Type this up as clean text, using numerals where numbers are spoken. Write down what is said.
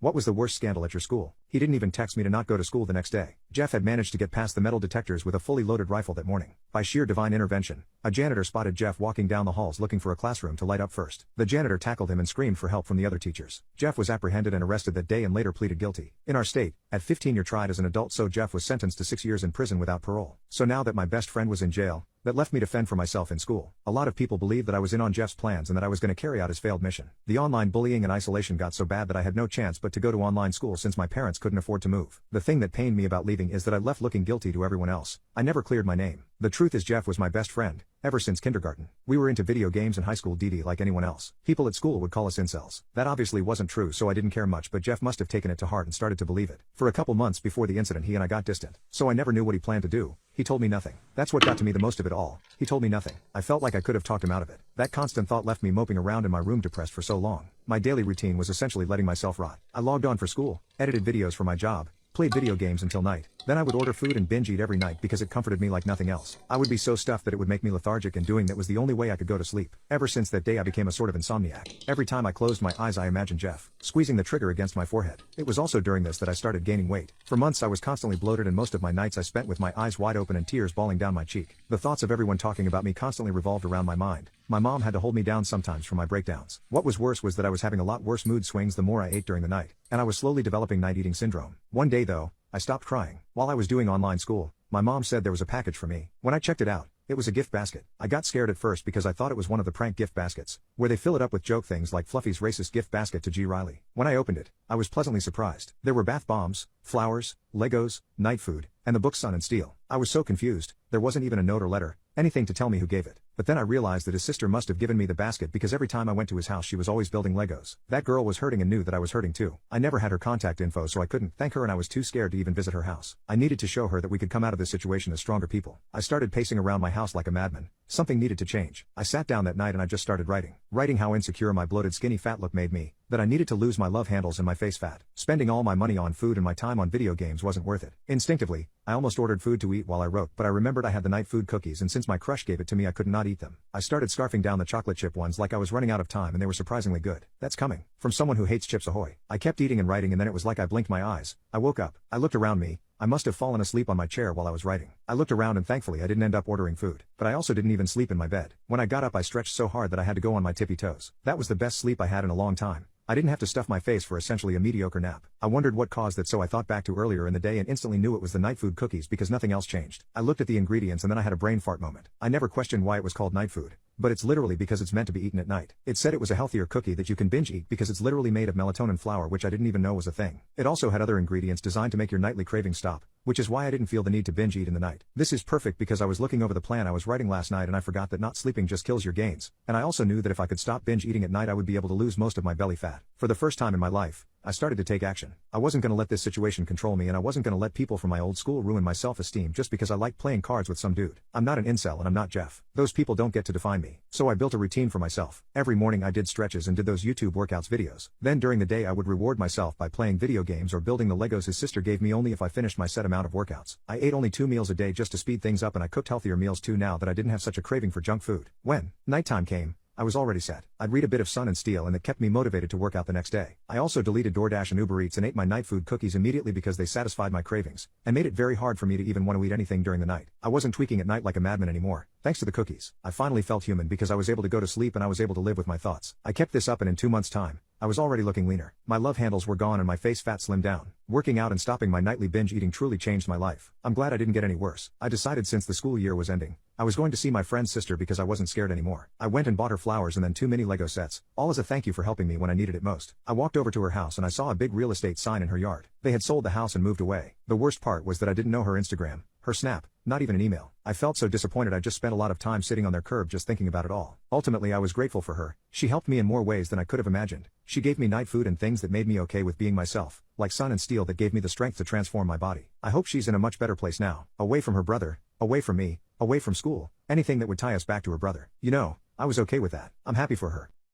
What was the worst scandal at your school? He didn't even text me to not go to school the next day. Jeff had managed to get past the metal detectors with a fully loaded rifle that morning. By sheer divine intervention, a janitor spotted Jeff walking down the halls looking for a classroom to light up first. The janitor tackled him and screamed for help from the other teachers. Jeff was apprehended and arrested that day and later pleaded guilty. In our state, at 15 you're tried as an adult, so Jeff was sentenced to 6 years in prison without parole. So now that my best friend was in jail, that left me to fend for myself in school. A lot of people believed that I was in on Jeff's plans and that I was going to carry out his failed mission. The online bullying and isolation got so bad that I had no chance but to go to online school since my parents couldn't afford to move. The thing that pained me about leaving is that I left looking guilty to everyone else. I never cleared my name. The truth is Jeff was my best friend, ever since kindergarten. We were into video games and high school DD like anyone else. People at school would call us incels. That obviously wasn't true, so I didn't care much, but Jeff must have taken it to heart and started to believe it. For a couple months before the incident he and I got distant, so I never knew what he planned to do. He told me nothing. That's what got to me the most of it all. He told me nothing. I felt like I could have talked him out of it. That constant thought left me moping around in my room depressed for so long. My daily routine was essentially letting myself rot. I logged on for school, edited videos for my job, played video games until night. Then I would order food and binge eat every night because it comforted me like nothing else. I would be so stuffed that it would make me lethargic, and doing that was the only way I could go to sleep. Ever since that day I became a sort of insomniac. Every time I closed my eyes I imagined Jeff squeezing the trigger against my forehead. It was also during this that I started gaining weight. For months I was constantly bloated, and most of my nights I spent with my eyes wide open and tears bawling down my cheek. The thoughts of everyone talking about me constantly revolved around my mind. My mom had to hold me down sometimes for my breakdowns. What was worse was that I was having a lot worse mood swings the more I ate during the night, and I was slowly developing night eating syndrome. One day though, I stopped crying. While I was doing online school, my mom said there was a package for me. When I checked it out, it was a gift basket. I got scared at first because I thought it was one of the prank gift baskets, where they fill it up with joke things like Fluffy's racist gift basket to G. Riley. When I opened it, I was pleasantly surprised. There were bath bombs, flowers, Legos, night food, and the book Sun and Steel. I was so confused, there wasn't even a note or letter, anything to tell me who gave it. But then I realized that his sister must have given me the basket because every time I went to his house she was always building Legos. That girl was hurting and knew that I was hurting too. I never had her contact info, so I couldn't thank her, and I was too scared to even visit her house. I needed to show her that we could come out of this situation as stronger people. I started pacing around my house like a madman. Something needed to change. I sat down that night and I just started writing. Writing how insecure my bloated skinny fat look made me, that I needed to lose my love handles and my face fat. Spending all my money on food and my time on video games wasn't worth it. Instinctively, I almost ordered food to eat while I wrote, but I remembered I had the night food cookies, and since my crush gave it to me I could not eat them. I started scarfing down the chocolate chip ones like I was running out of time, and they were surprisingly good. That's coming from someone who hates Chips Ahoy. I kept eating and writing, and then it was like I blinked my eyes. I woke up. I looked around me. I must have fallen asleep on my chair while I was writing. I looked around and thankfully I didn't end up ordering food. But I also didn't even sleep in my bed. When I got up I stretched so hard that I had to go on my tippy toes. That was the best sleep I had in a long time. I didn't have to stuff my face for essentially a mediocre nap. I wondered what caused that, so I thought back to earlier in the day and instantly knew it was the night food cookies because nothing else changed. I looked at the ingredients and then I had a brain fart moment. I never questioned why it was called night food. But it's literally because it's meant to be eaten at night. It said it was a healthier cookie that you can binge eat because it's literally made of melatonin flour, which I didn't even know was a thing. It also had other ingredients designed to make your nightly cravings stop, which is why I didn't feel the need to binge eat in the night. This is perfect because I was looking over the plan I was writing last night and I forgot that not sleeping just kills your gains, and I also knew that if I could stop binge eating at night I would be able to lose most of my belly fat. For the first time in my life, I started to take action. I wasn't going to let this situation control me, and I wasn't going to let people from my old school ruin my self-esteem just because I liked playing cards with some dude. I'm not an incel and I'm not Jeff. Those people don't get to define me. So I built a routine for myself. Every morning I did stretches and did those YouTube workouts videos. Then during the day I would reward myself by playing video games or building the Legos his sister gave me only if I finished my set amount of workouts. I ate only 2 meals a day just to speed things up, and I cooked healthier meals too now that I didn't have such a craving for junk food. When nighttime came, I was already set. I'd read a bit of Sun and Steel and it kept me motivated to work out the next day. I also deleted DoorDash and Uber Eats and ate my night food cookies immediately because they satisfied my cravings and made it very hard for me to even want to eat anything during the night. I wasn't tweaking at night like a madman anymore. Thanks to the cookies, I finally felt human because I was able to go to sleep and I was able to live with my thoughts. I kept this up and in 2 months' time, I was already looking leaner. My love handles were gone and my face fat slimmed down. Working out and stopping my nightly binge eating truly changed my life. I'm glad I didn't get any worse. I decided since the school year was ending, I was going to see my friend's sister because I wasn't scared anymore. I went and bought her flowers and then 2 mini Lego sets, all as a thank you for helping me when I needed it most. I walked over to her house and I saw a big real estate sign in her yard. They had sold the house and moved away. The worst part was that I didn't know her Instagram, her Snap, not even an email. I felt so disappointed. I just spent a lot of time sitting on their curb just thinking about it all. Ultimately I was grateful for her. She helped me in more ways than I could have imagined. She gave me night food and things that made me okay with being myself, like Sun and Steel that gave me the strength to transform my body. I hope she's in a much better place now, away from her brother, away from me, away from school, anything that would tie us back to her brother. You know, I was okay with that. I'm happy for her.